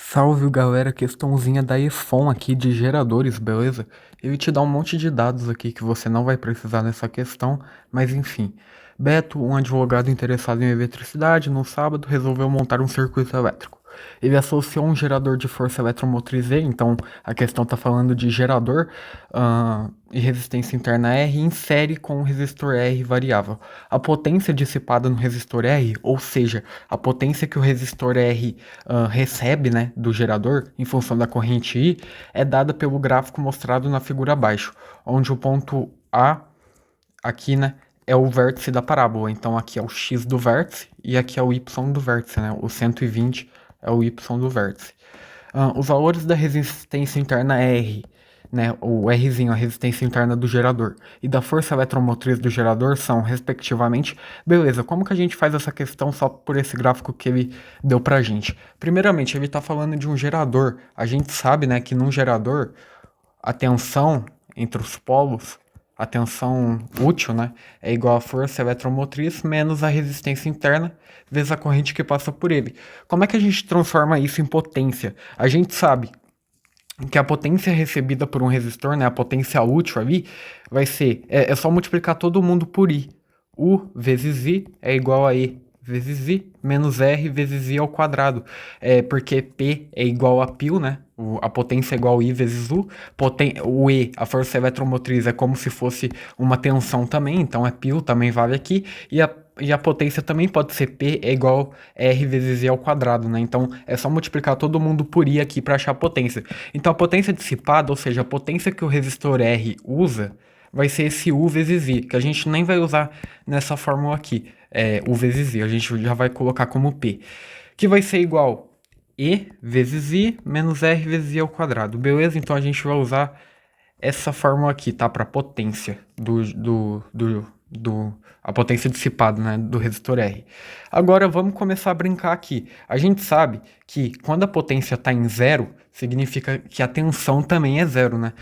Salve galera, questãozinha da EFON aqui de geradores, beleza? Ele te dá um monte de dados aqui que você não vai precisar nessa questão, mas enfim. Beto, um advogado interessado em eletricidade, no sábado resolveu montar um circuito elétrico. Ele associou um gerador de força eletromotriz E, então a questão está falando de gerador e resistência interna R, em série com um resistor R variável. A potência dissipada no resistor R, ou seja, a potência que o resistor R recebe, né, do gerador em função da corrente I, é dada pelo gráfico mostrado na figura abaixo, onde o ponto A aqui, né, é o vértice da parábola. Então aqui é o x do vértice e aqui é o y do vértice, né? O 120 é o y do vértice. Os valores da resistência interna R, né, o Rzinho, a resistência interna do gerador, e da força eletromotriz do gerador são, respectivamente, beleza, como que a gente faz essa questão só por esse gráfico que ele deu pra gente? Primeiramente, ele está falando de um gerador. A gente sabe, né, que num gerador, a tensão entre os polos, a tensão útil, né, é igual à força eletromotriz menos a resistência interna vezes a corrente que passa por ele. Como é que a gente transforma isso em potência? A gente sabe que a potência recebida por um resistor, né, a potência útil ali, vai ser, é só multiplicar todo mundo por I. U vezes I é igual a E vezes I menos R vezes I ao quadrado. Porque P é igual a π, né? A potência é igual a I vezes U. O E, a força eletromotriz, é como se fosse uma tensão também, então é π, também vale aqui. E a potência também pode ser P é igual a R vezes I ao quadrado, né? Então é só multiplicar todo mundo por I aqui para achar a potência. Então a potência dissipada, ou seja, a potência que o resistor R usa, vai ser esse U vezes I, que a gente nem vai usar nessa fórmula aqui, U vezes I, a gente já vai colocar como P, que vai ser igual E vezes I menos R vezes I ao quadrado, beleza? Então a gente vai usar essa fórmula aqui, tá? Para potência a potência dissipada, né, do resistor R. Agora vamos começar a brincar aqui. A gente sabe que quando a potência está em zero, significa que a tensão também é zero, né?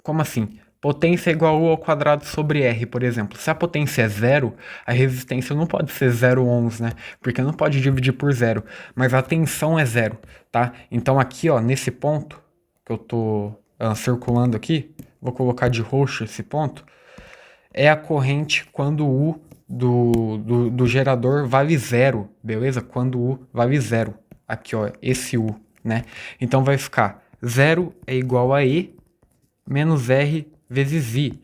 Como assim? Potência é igual a U ao quadrado sobre R, por exemplo. Se a potência é zero, a resistência não pode ser 0,ohms, né? Porque não pode dividir por zero. Mas a tensão é zero, tá? Então aqui, ó, nesse ponto que eu tô circulando aqui, vou colocar de roxo esse ponto, é a corrente quando U do gerador vale zero, beleza? Quando U vale zero. Aqui, ó, esse U, né? Então vai ficar 0 é igual a E menos R vezes I.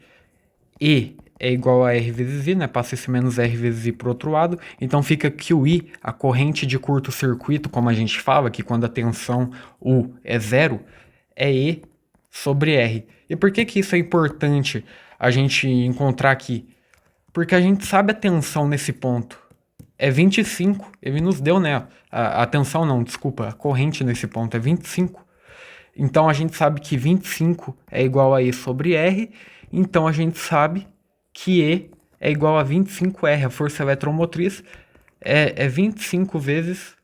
E é igual a R vezes I, né? Passa esse menos R vezes I para o outro lado. Então fica que o I, a corrente de curto-circuito, como a gente fala, que quando a tensão U é zero, é E sobre R. E por que que isso é importante a gente encontrar aqui? Porque a gente sabe a tensão nesse ponto. É 25. Ele nos deu, né? A tensão não, desculpa. A corrente nesse ponto é 25. Então a gente sabe que 25 é igual a E sobre R. Então a gente sabe que E é igual a 25R. A força eletromotriz é 25 vezes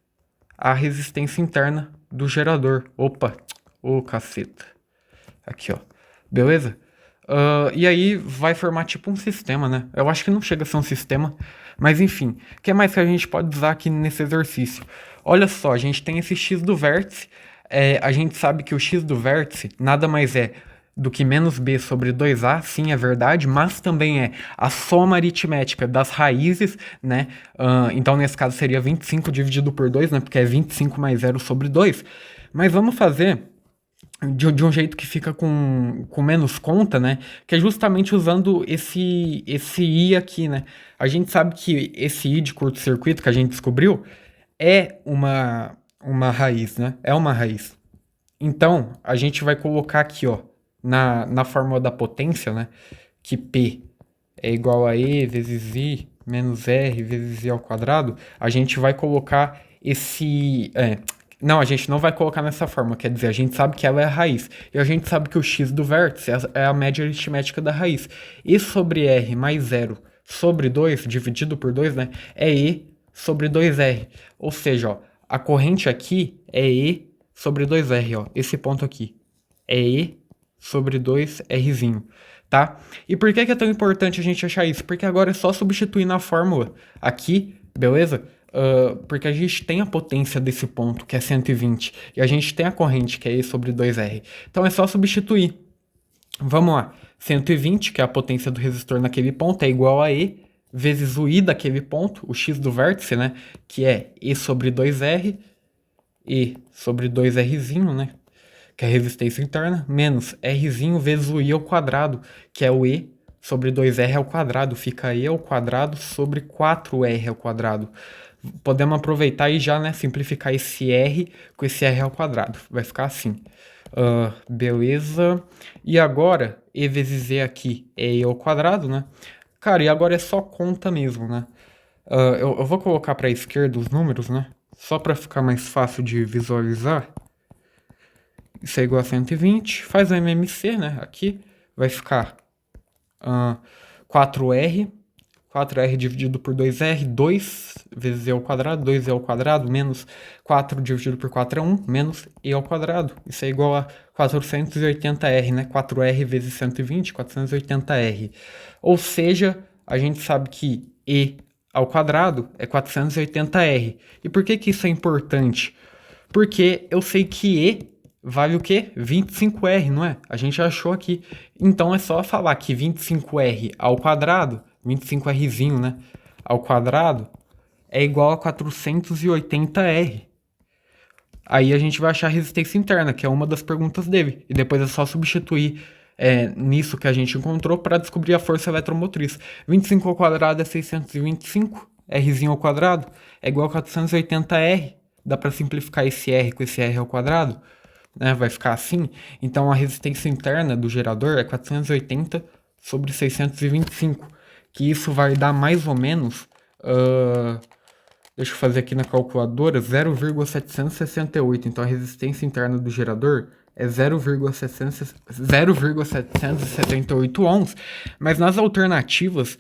a resistência interna do gerador. Opa, ô caceta. Aqui, ó. Beleza? E aí vai formar tipo um sistema, né? Eu acho que não chega a ser um sistema, mas enfim. O que mais que a gente pode usar aqui nesse exercício? Olha só, a gente tem esse x do vértice. A gente sabe que o x do vértice nada mais é do que menos b sobre 2a, sim, é verdade, mas também é a soma aritmética das raízes, né? Então, nesse caso, seria 25 dividido por 2, né? Porque é 25 mais 0 sobre 2. Mas vamos fazer de um jeito que fica com menos conta, né? Que é justamente usando esse I aqui, né? A gente sabe que esse I de curto-circuito que a gente descobriu é uma raiz, né? É uma raiz. Então, a gente vai colocar aqui, ó, na fórmula da potência, né? Que P é igual a E vezes I menos R vezes I ao quadrado. A gente vai colocar esse... não, a gente não vai colocar nessa forma, quer dizer, a gente sabe que ela é a raiz. E a gente sabe que o x do vértice é a média aritmética da raiz. E sobre R mais 0 sobre 2, dividido por 2, né? É E sobre 2R. Ou seja, ó, a corrente aqui é E sobre 2R, ó. Esse ponto aqui é E sobre 2Rzinho, tá? E por que é tão importante a gente achar isso? Porque agora é só substituir na fórmula aqui, beleza? porque a gente tem a potência desse ponto, que é 120, e a gente tem a corrente, que é E sobre 2R. Então é só substituir. Vamos lá. 120, que é a potência do resistor naquele ponto, é igual a E vezes o I daquele ponto, o X do vértice, né? Que é E sobre 2R, E sobre 2Rzinho, né? Que é a resistência interna, menos Rzinho vezes o I ao quadrado, que é o E sobre 2R ao quadrado. Fica E ao quadrado sobre 4R ao quadrado. Podemos aproveitar e já, né, simplificar esse R com esse R ao quadrado. Vai ficar assim. Beleza. E agora, E vezes E aqui é E ao quadrado, né? Cara, e agora é só conta mesmo, né? Eu vou colocar para a esquerda os números, né? Só para ficar mais fácil de visualizar. Isso é igual a 120. Faz o MMC, né? Aqui vai ficar 4R. 4R dividido por 2R, 2 vezes E ao quadrado, 2E ao quadrado, menos 4 dividido por 4 é 1, menos E ao quadrado. Isso é igual a 480R, né? 4R vezes 120, 480R. Ou seja, a gente sabe que E ao quadrado é 480R. E por que que isso é importante? Porque eu sei que E vale o quê? 25R, não é? A gente achou aqui. Então é só falar que 25R ao quadrado, 25Rzinho, né? Ao quadrado é igual a 480R. Aí a gente vai achar a resistência interna, que é uma das perguntas dele. E depois é só substituir nisso que a gente encontrou para descobrir a força eletromotriz. 25 ao quadrado é 625, Rzinho ao quadrado é igual a 480R. Dá para simplificar esse R com esse R ao quadrado, né? Vai ficar assim. Então a resistência interna do gerador é 480 sobre 625, que isso vai dar mais ou menos, deixa eu fazer aqui na calculadora, 0,768. Então a resistência interna do gerador é 0,778 ohms, mas nas alternativas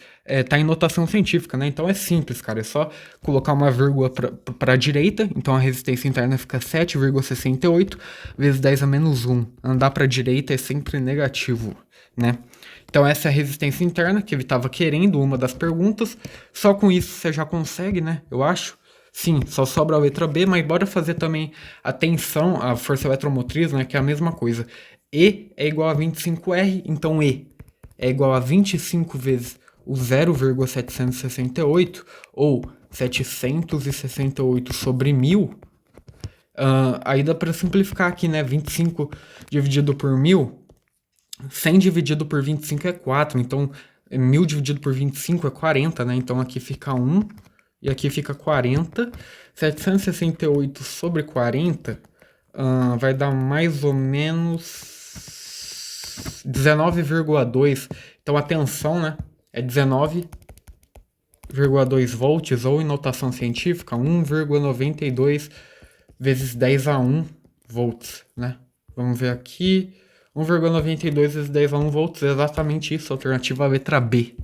tá em notação científica, né? Então é simples, cara, é só colocar uma vírgula para a direita, então a resistência interna fica 7,68 vezes 10 a menos 1. Andar para a direita é sempre negativo, né? Então essa é a resistência interna que ele estava querendo, uma das perguntas. Só com isso você já consegue, né? Eu acho. Sim, só sobra a letra B, mas bora fazer também a tensão, a força eletromotriz, né? Que é a mesma coisa. E é igual a 25R, então E é igual a 25 vezes o 0,768, ou 768 sobre 1000. Aí dá para simplificar aqui, né? 25 dividido por 1000. 100 dividido por 25 é 4, então 1000 dividido por 25 é 40, né? Então aqui fica 1 e aqui fica 40. 768 sobre 40 vai dar mais ou menos 19,2. Então a tensão, né, é 19,2 volts, ou em notação científica, 1,92 vezes 10 a 1 volts, né? Vamos ver aqui. 1,92 vezes 10 a 1 volts, é exatamente isso, alternativa a letra B.